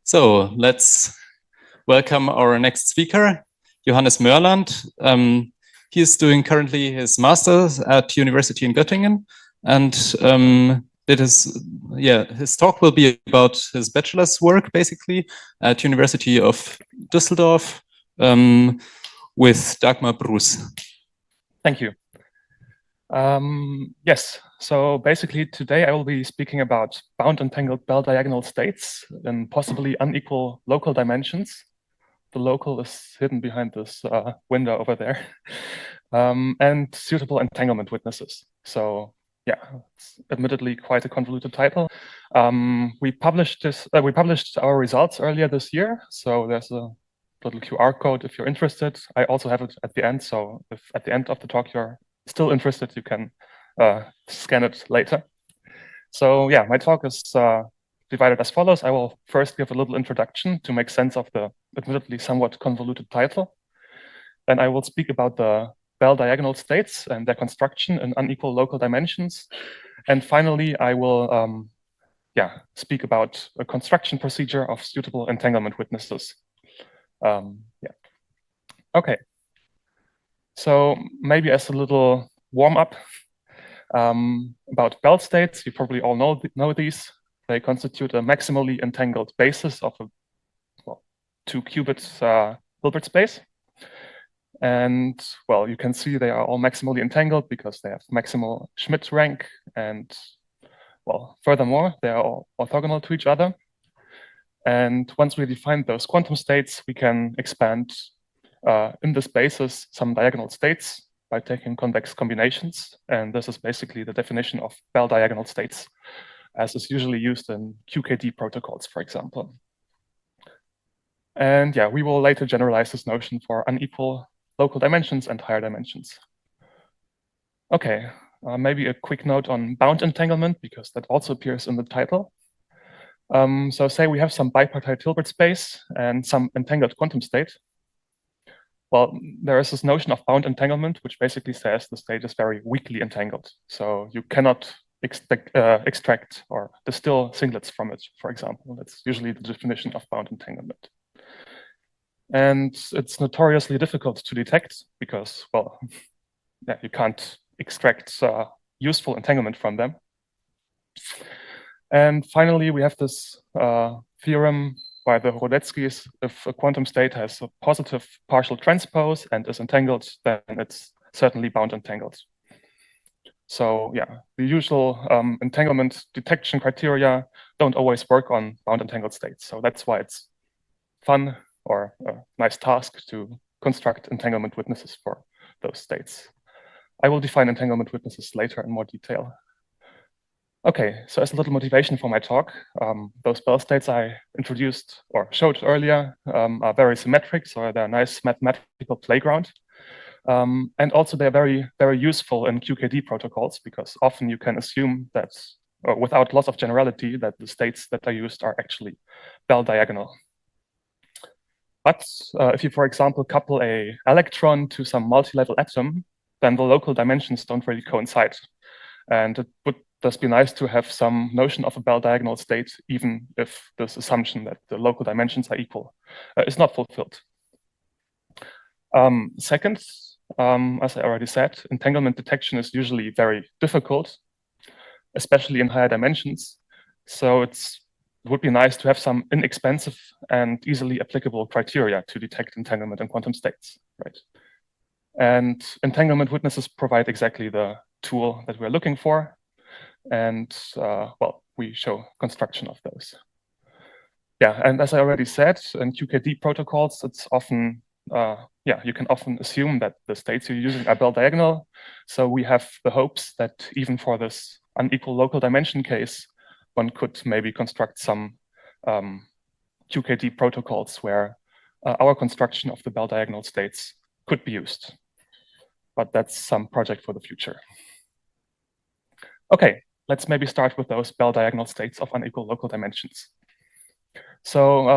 So let's welcome our next speaker, Johannes Moerland. He is doing currently his master's at University in Göttingen, and his talk will be about his bachelor's work, basically, at University of Düsseldorf with Dagmer Bruß. Thank you. Yes, so basically today I will be speaking about bound entangled bell diagonal states in possibly unequal local dimensions. The local is hidden behind this window over there. And suitable entanglement witnesses. So yeah, it's admittedly quite a convoluted title. We published our results earlier this year. So there's a little QR code if you're interested. I also have it at the end. So if at the end of the talk you're still interested, you can scan it later. So yeah, my talk is divided as follows. I will first give a little introduction to make sense of the admittedly somewhat convoluted title. Then I will speak about the bell diagonal states and their construction in unequal local dimensions. And finally, I will speak about a construction procedure of suitable entanglement witnesses. Okay. So maybe as a little warm-up about bell states, you probably all know these. They constitute a maximally entangled basis of a 2-qubit Hilbert space. And well, you can see they are all maximally entangled because they have maximal Schmidt rank. And well, furthermore, they are all orthogonal to each other. And once we define those quantum states, we can expand in this basis some diagonal states by taking convex combinations. And this is basically the definition of bell diagonal states, as is usually used in QKD protocols, for example. And yeah, we will later generalize this notion for unequal local dimensions and higher dimensions. Okay, maybe a quick note on bound entanglement, because that also appears in the title. So say we have some bipartite Hilbert space and some entangled quantum state. Well, there is this notion of bound entanglement, which basically says the state is very weakly entangled. So you cannot extract or distill singlets from it, for example. That's usually the definition of bound entanglement. And it's notoriously difficult to detect because, well, yeah, you can't extract useful entanglement from them. And finally, we have this theorem by the Rodetskis. If a quantum state has a positive partial transpose and is entangled, then it's certainly bound entangled. So yeah, the usual entanglement detection criteria don't always work on bound entangled states. So that's why it's fun or a nice task to construct entanglement witnesses for those states. I will define entanglement witnesses later in more detail. Okay, so as a little motivation for my talk, those bell states I introduced or showed earlier are very symmetric, so they're a nice mathematical playground. And also they're very, very useful in QKD protocols because often you can assume that, without loss of generality, that the states that are used are actually bell diagonal. But if you, for example, couple an electron to some multi-level atom, then the local dimensions don't really coincide. And it would thus be nice to have some notion of a bell diagonal state, even if this assumption that the local dimensions are equal is not fulfilled. Second, as I already said, entanglement detection is usually very difficult, especially in higher dimensions. So it would be nice to have some inexpensive and easily applicable criteria to detect entanglement in quantum states, right? And entanglement witnesses provide exactly the tool that we're looking for. And well, we show construction of those. Yeah, and as I already said, in QKD protocols, it's often, you can often assume that the states you're using are bell diagonal. So we have the hopes that even for this unequal local dimension case, one could maybe construct some QKD protocols where our construction of the bell diagonal states could be used. But that's some project for the future. Okay, let's maybe start with those bell diagonal states of unequal local dimensions. So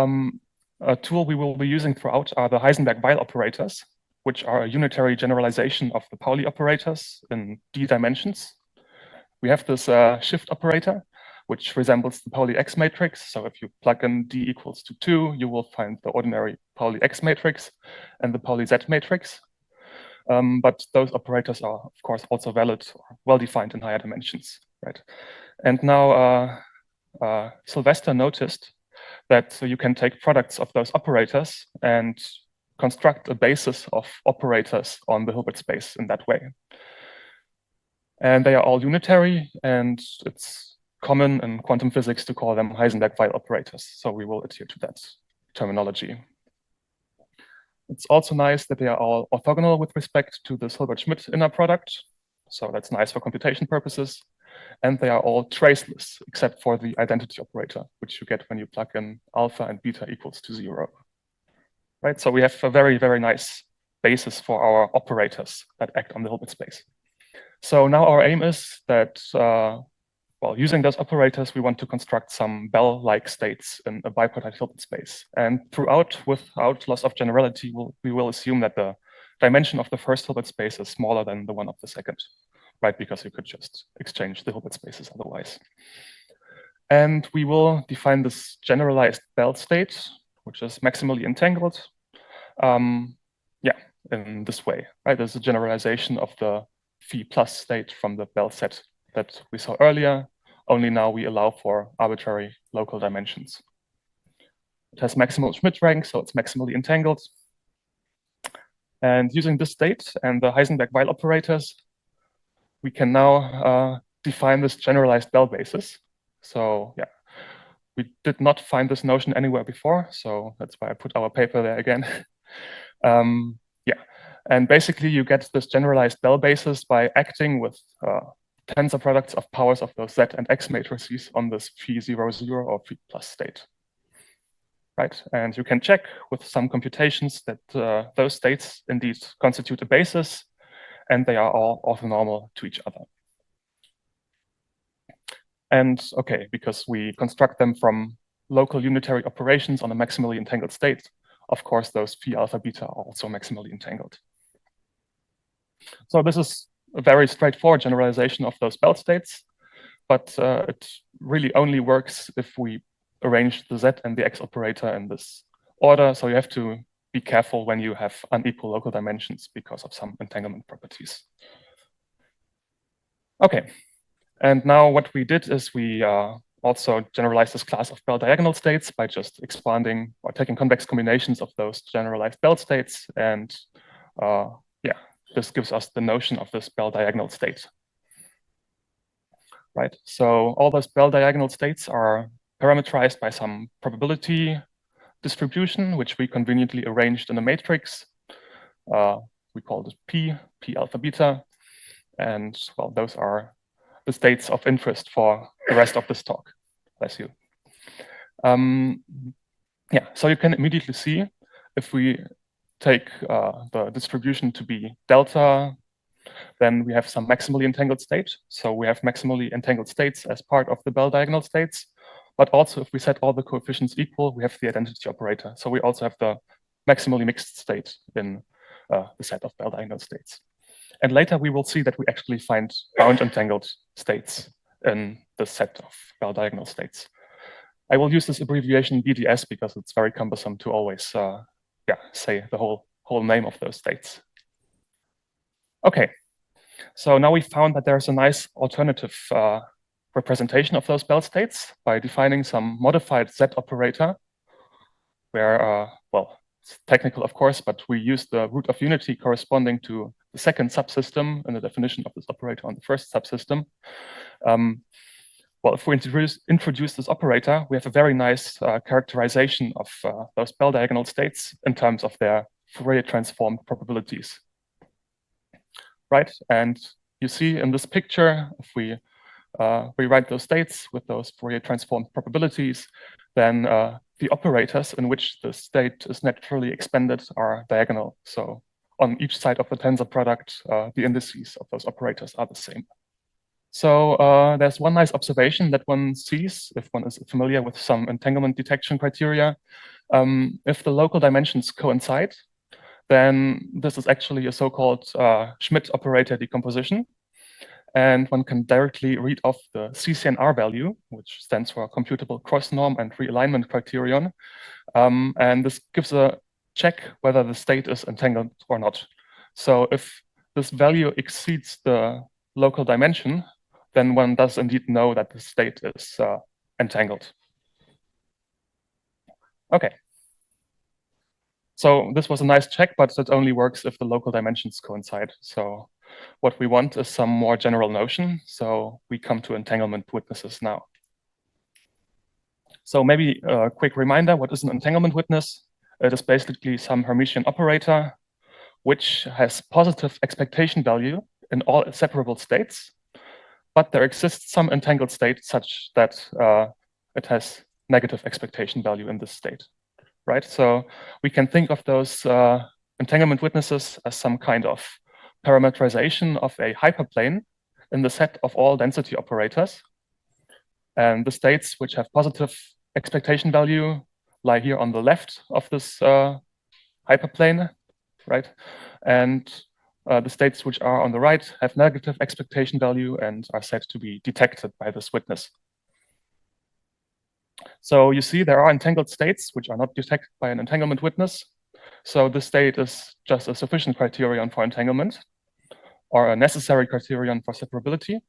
a tool we will be using throughout are the Heisenberg-Weil operators, which are a unitary generalization of the Pauli operators in d dimensions. We have this shift operator, which resembles the Pauli X matrix. So if you plug in D equals to 2, you will find the ordinary Pauli X matrix and the Pauli Z matrix. But those operators are, of course, also valid or well-defined in higher dimensions, right? And now Sylvester noticed that you can take products of those operators and construct a basis of operators on the Hilbert space in that way. And they are all unitary, and it's common in quantum physics to call them Heisenberg-Weil operators. So we will adhere to that terminology. It's also nice that they are all orthogonal with respect to this Hilbert-Schmidt inner product. So that's nice for computation purposes. And they are all traceless, except for the identity operator, which you get when you plug in alpha and beta equals to 0. Right, so we have a very, very nice basis for our operators that act on the Hilbert space. So now our aim is that, well, using those operators, we want to construct some Bell-like states in a bipartite Hilbert space. And throughout, without loss of generality, we will assume that the dimension of the first Hilbert space is smaller than the one of the second, right? Because you could just exchange the Hilbert spaces otherwise. And we will define this generalized Bell state, which is maximally entangled, in this way, right? There's a generalization of the phi plus state from the Bell set that we saw earlier, only now we allow for arbitrary local dimensions. It has maximal Schmidt rank, so it's maximally entangled. And using this state and the Heisenberg-Weil operators, we can now define this generalized Bell basis. So yeah, we did not find this notion anywhere before, so that's why I put our paper there again. And basically you get this generalized Bell basis by acting with tensor products of powers of those Z and X matrices on this phi 0, 0 or phi plus state. Right, and you can check with some computations that those states indeed constitute a basis, and they are all orthonormal to each other. And okay, because we construct them from local unitary operations on a maximally entangled state, of course, those phi alpha beta are also maximally entangled. So this is a very straightforward generalization of those Bell states, but it really only works if we arrange the Z and the X operator in this order. So you have to be careful when you have unequal local dimensions because of some entanglement properties. Okay, and now what we did is we also generalized this class of Bell diagonal states by just expanding or taking convex combinations of those generalized Bell states. And this gives us the notion of this Bell diagonal state. Right, so all those Bell diagonal states are parameterized by some probability distribution, which we conveniently arranged in a matrix. We call this P alpha beta. And well, those are the states of interest for the rest of this talk. Bless you. So you can immediately see if we take the distribution to be delta, then we have some maximally entangled state. So we have maximally entangled states as part of the Bell diagonal states. But also if we set all the coefficients equal, we have the identity operator. So we also have the maximally mixed state in the set of Bell diagonal states. And later we will see that we actually find bound entangled states in the set of Bell diagonal states. I will use this abbreviation BDS because it's very cumbersome to always say the whole name of those states. Okay, so now we found that there's a nice alternative representation of those Bell states by defining some modified Z operator, where, well, it's technical, of course, but we use the root of unity corresponding to the second subsystem in the definition of this operator on the first subsystem. Well, if we introduce this operator, we have a very nice characterization of those Bell diagonal states in terms of their Fourier transform probabilities. Right, and you see in this picture, if we rewrite those states with those Fourier transform probabilities, then the operators in which the state is naturally expanded are diagonal. So on each side of the tensor product, the indices of those operators are the same. So there's one nice observation that one sees if one is familiar with some entanglement detection criteria. If the local dimensions coincide, then this is actually a so-called Schmidt operator decomposition. And one can directly read off the CCNR value, which stands for computable cross-norm and realignment criterion. And this gives a check whether the state is entangled or not. So if this value exceeds the local dimension, then one does indeed know that the state is entangled. Okay. So this was a nice check, but it only works if the local dimensions coincide. So what we want is some more general notion. So we come to entanglement witnesses now. So maybe a quick reminder, what is an entanglement witness? It is basically some Hermitian operator which has positive expectation value in all separable states, but there exists some entangled state such that it has negative expectation value in this state, right? So we can think of those entanglement witnesses as some kind of parameterization of a hyperplane in the set of all density operators. And the states which have positive expectation value lie here on the left of this hyperplane, right? And the states which are on the right have negative expectation value and are said to be detected by this witness. So you see there are entangled states which are not detected by an entanglement witness. So this state is just a sufficient criterion for entanglement or a necessary criterion for separability,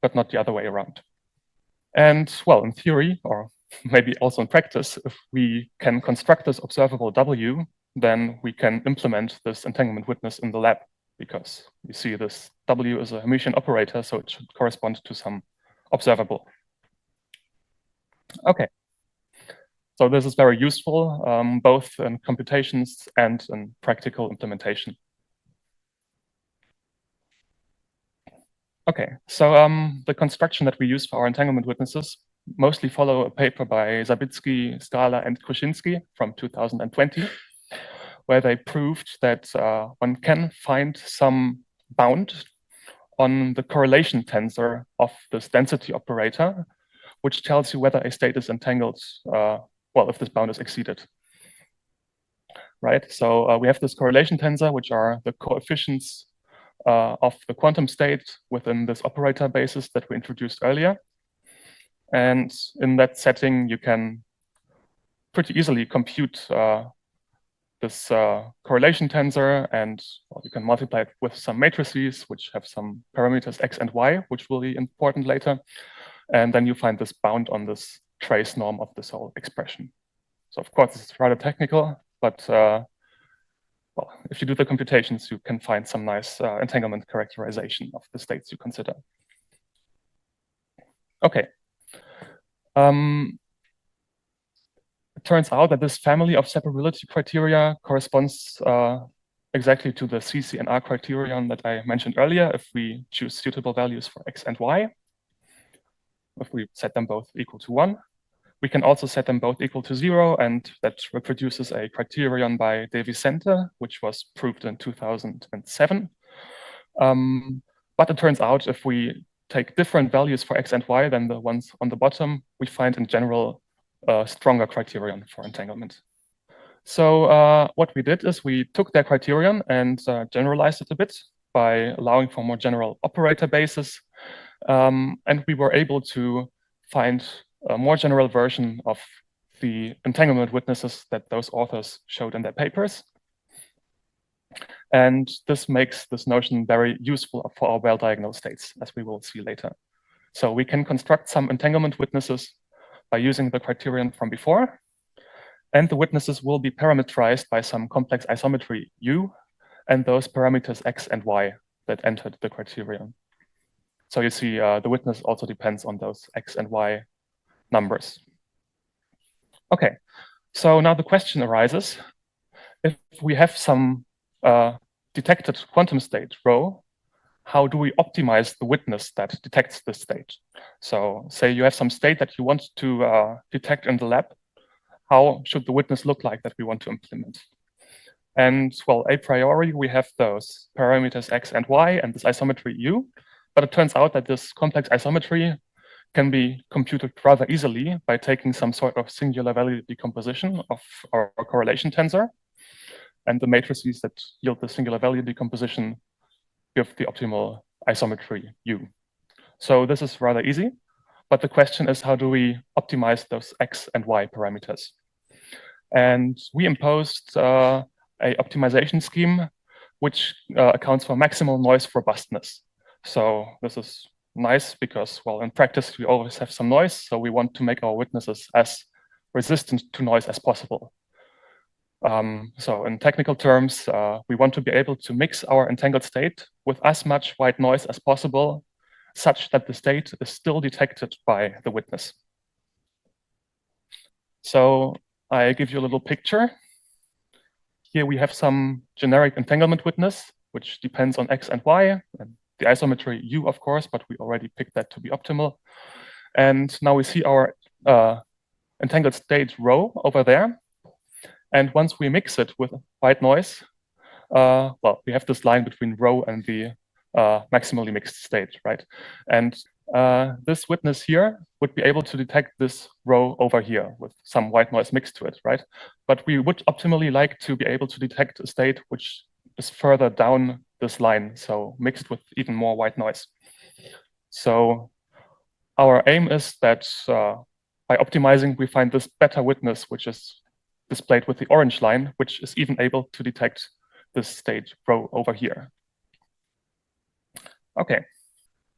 but not the other way around. And well, in theory, or maybe also in practice, if we can construct this observable W, then we can implement this entanglement witness in the lab, because you see this W is a Hermitian operator, so it should correspond to some observable. Okay. So this is very useful, both in computations and in practical implementation. Okay, so the construction that we use for our entanglement witnesses mostly follow a paper by Zabitsky, Scala, and Kruszynski from 2020, where they proved that one can find some bound on the correlation tensor of this density operator, which tells you whether a state is entangled, well, if this bound is exceeded. Right, so we have this correlation tensor, which are the coefficients of the quantum state within this operator basis that we introduced earlier. And in that setting, you can pretty easily compute this correlation tensor, and well, you can multiply it with some matrices, which have some parameters x and y, which will be important later. And then you find this bound on this trace norm of this whole expression. So of course, it's rather technical, but well, if you do the computations, you can find some nice entanglement characterization of the states you consider. Okay. It turns out that this family of separability criteria corresponds exactly to the CCNR criterion that I mentioned earlier if we choose suitable values for x and y. If we set them both equal to 1. We can also set them both equal to 0, and that reproduces a criterion by De Vicente, which was proved in 2007. But it turns out if we take different values for x and y than the ones on the bottom, we find in general a stronger criterion for entanglement. So what we did is we took their criterion and generalized it a bit by allowing for more general operator bases. And we were able to find a more general version of the entanglement witnesses that those authors showed in their papers. And this makes this notion very useful for our well-diagnosed states, as we will see later. So we can construct some entanglement witnesses by using the criterion from before, and the witnesses will be parameterized by some complex isometry U, and those parameters x and y that entered the criterion. So you see the witness also depends on those x and y numbers. Okay, so now the question arises, if we have some detected quantum state rho, how do we optimize the witness that detects this state? So say you have some state that you want to detect in the lab, how should the witness look like that we want to implement? And well, a priori, we have those parameters x and y and this isometry U, but it turns out that this complex isometry can be computed rather easily by taking some sort of singular value decomposition of our correlation tensor. And the matrices that yield the singular value decomposition give the optimal isometry U. So this is rather easy, but the question is, how do we optimize those X and Y parameters? And we imposed a optimization scheme which accounts for maximal noise robustness. So this is nice because, well, in practice, we always have some noise. So we want to make our witnesses as resistant to noise as possible. So in technical terms, we want to be able to mix our entangled state with as much white noise as possible, such that the state is still detected by the witness. So I give you a little picture. Here we have some generic entanglement witness, which depends on X and Y, and the isometry U, of course, but we already picked that to be optimal. And now we see our entangled state rho over there. And once we mix it with white noise, well, we have this line between rho and the maximally mixed state, right? And this witness here would be able to detect this rho over here with some white noise mixed to it, right? But we would optimally like to be able to detect a state which is further down this line, so mixed with even more white noise. So our aim is that by optimizing, we find this better witness, which is displayed with the orange line, which is even able to detect this state rho over here. Okay,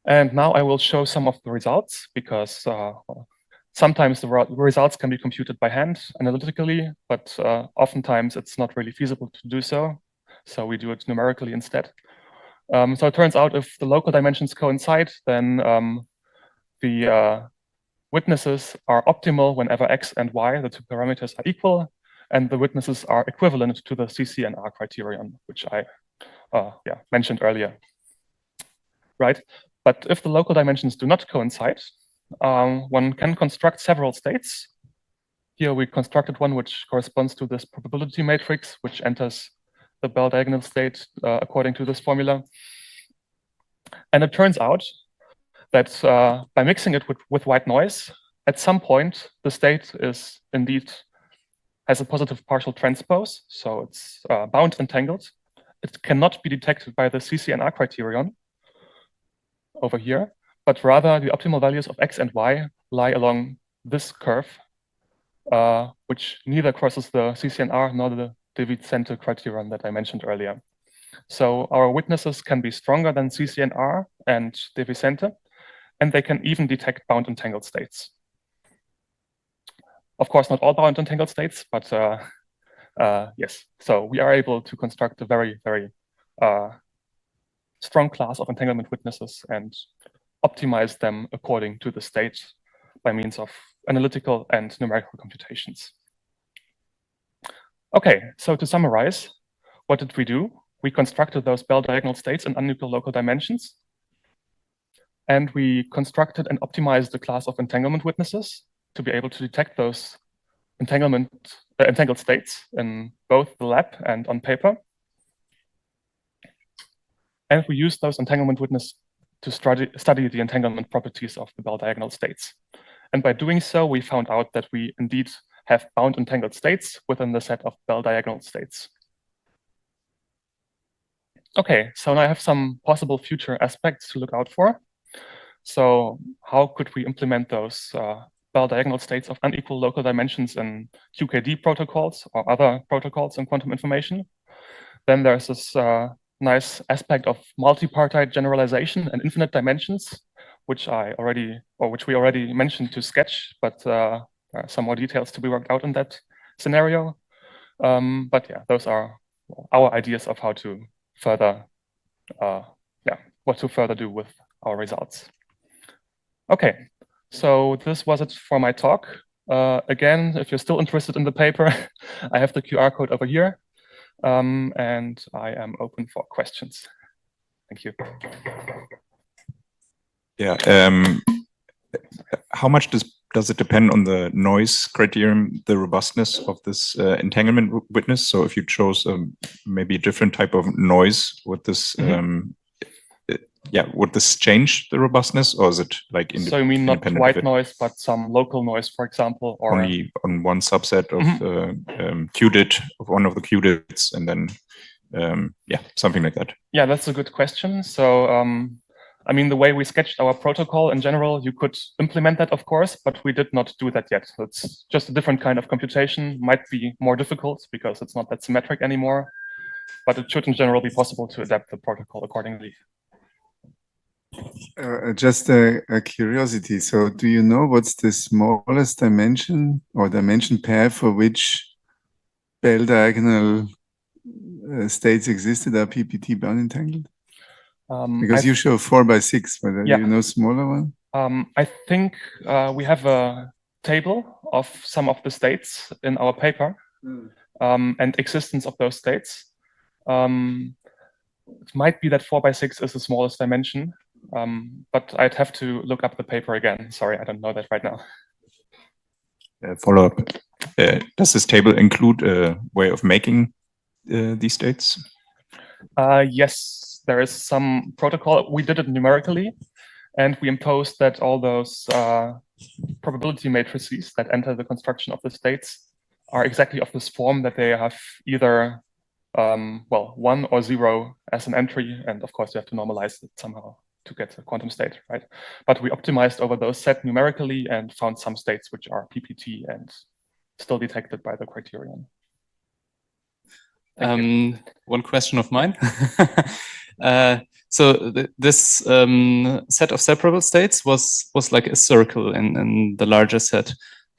and now I will show some of the results because sometimes the results can be computed by hand analytically, but oftentimes it's not really feasible to do so. So we do it numerically instead. So it turns out if the local dimensions coincide, then the witnesses are optimal whenever X and Y, the two parameters, are equal, and the witnesses are equivalent to the CCNR criterion, which I mentioned earlier. Right? But if the local dimensions do not coincide, one can construct several states. Here we constructed one which corresponds to this probability matrix, which enters the Bell diagonal state according to this formula. And it turns out that by mixing it with white noise, at some point, the state is indeed has a positive partial transpose, so it's bound entangled. It cannot be detected by the CCNR criterion over here, but rather the optimal values of X and Y lie along this curve, which neither crosses the CCNR nor the de Vicente criterion that I mentioned earlier. So our witnesses can be stronger than CCNR and de Vicente, and they can even detect bound entangled states. Of course, not all bound entangled states, but yes. So we are able to construct a very, very strong class of entanglement witnesses and optimize them according to the state by means of analytical and numerical computations. Okay, so to summarize, what did we do? We constructed those Bell diagonal states in unequal local dimensions. And we constructed and optimized the class of entanglement witnesses to be able to detect those entangled states in both the lab and on paper. And we used those entanglement witnesses to study the entanglement properties of the Bell diagonal states. And by doing so, we found out that we indeed have bound entangled states within the set of Bell diagonal states. Okay, so now I have some possible future aspects to look out for. So how could we implement those Bell diagonal states of unequal local dimensions in QKD protocols or other protocols in quantum information? Then there's this nice aspect of multipartite generalization and infinite dimensions, which we already mentioned to sketch, but there are some more details to be worked out in that scenario. But yeah, those are our ideas of how to further, what to further do with our results. Okay, so this was it for my talk. Again, if you're still interested in the paper, I have the QR code over here, and I am open for questions. Thank you. Yeah, how much does it depend on the noise criterion, the robustness of this entanglement witness? So if you chose maybe a different type of noise, would this would this change the robustness, or is it like so you mean not white noise, but some local noise, for example, or only on one subset of QDIT, of one of the QDITs, and then something like that? Yeah, that's a good question. So I mean, the way we sketched our protocol in general, you could implement that, of course, but we did not do that yet. It's just a different kind of computation, might be more difficult because it's not that symmetric anymore, but it should in general be possible to adapt the protocol accordingly. Just a curiosity. So do you know what's the smallest dimension or dimension pair for which Bell diagonal states existed are PPT bound entangled? Because you show 4 by 6, but do you know smaller one? I think we have a table of some of the states in our paper and existence of those states. It might be that 4 by 6 is the smallest dimension, but I'd have to look up the paper again. Sorry, I don't know that right now. Follow up. Does this table include a way of making these states? Yes, there is some protocol. We did it numerically, and we imposed that all those probability matrices that enter the construction of the states are exactly of this form, that they have either 1 or 0 as an entry, and of course you have to normalize it somehow to get a quantum state, right? But we optimized over those set numerically and found some states which are PPT and still detected by the criterion. One question of mine. So this set of separable states was like a circle in the larger set.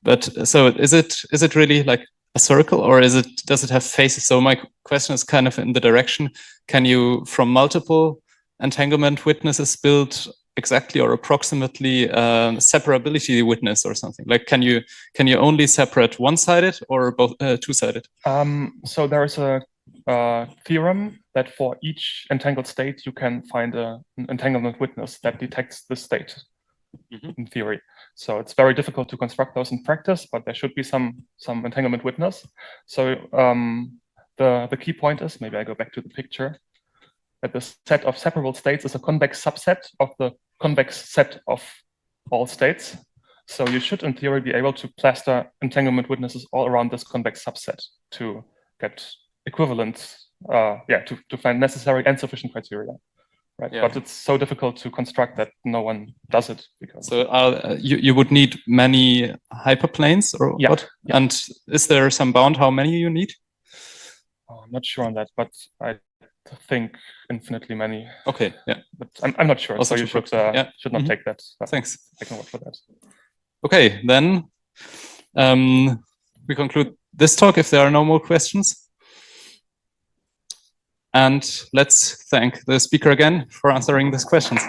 But so is it really like a circle, or does it have faces? So my question is kind of in the direction: can you, from multiple entanglement witnesses, build exactly or approximately separability witness or something? Like, can you only separate one-sided or both two-sided? So there is a theorem that for each entangled state you can find an entanglement witness that detects the state in theory. So it's very difficult to construct those in practice, but there should be some entanglement witness. So the key point is, maybe I go back to the picture, that the set of separable states is a convex subset of the convex set of all states. So you should, in theory, be able to plaster entanglement witnesses all around this convex subset to get equivalent, to find necessary and sufficient criteria, right? But it's so difficult to construct that no one does it. Because so you would need many hyperplanes, or what? Yeah. And is there some bound how many you need? I'm not sure on that, but I think infinitely many. Okay, yeah. But I'm not sure, also so you should not take that. Thanks. I can work for that. Okay, then we conclude this talk if there are no more questions. And let's thank the speaker again for answering these questions.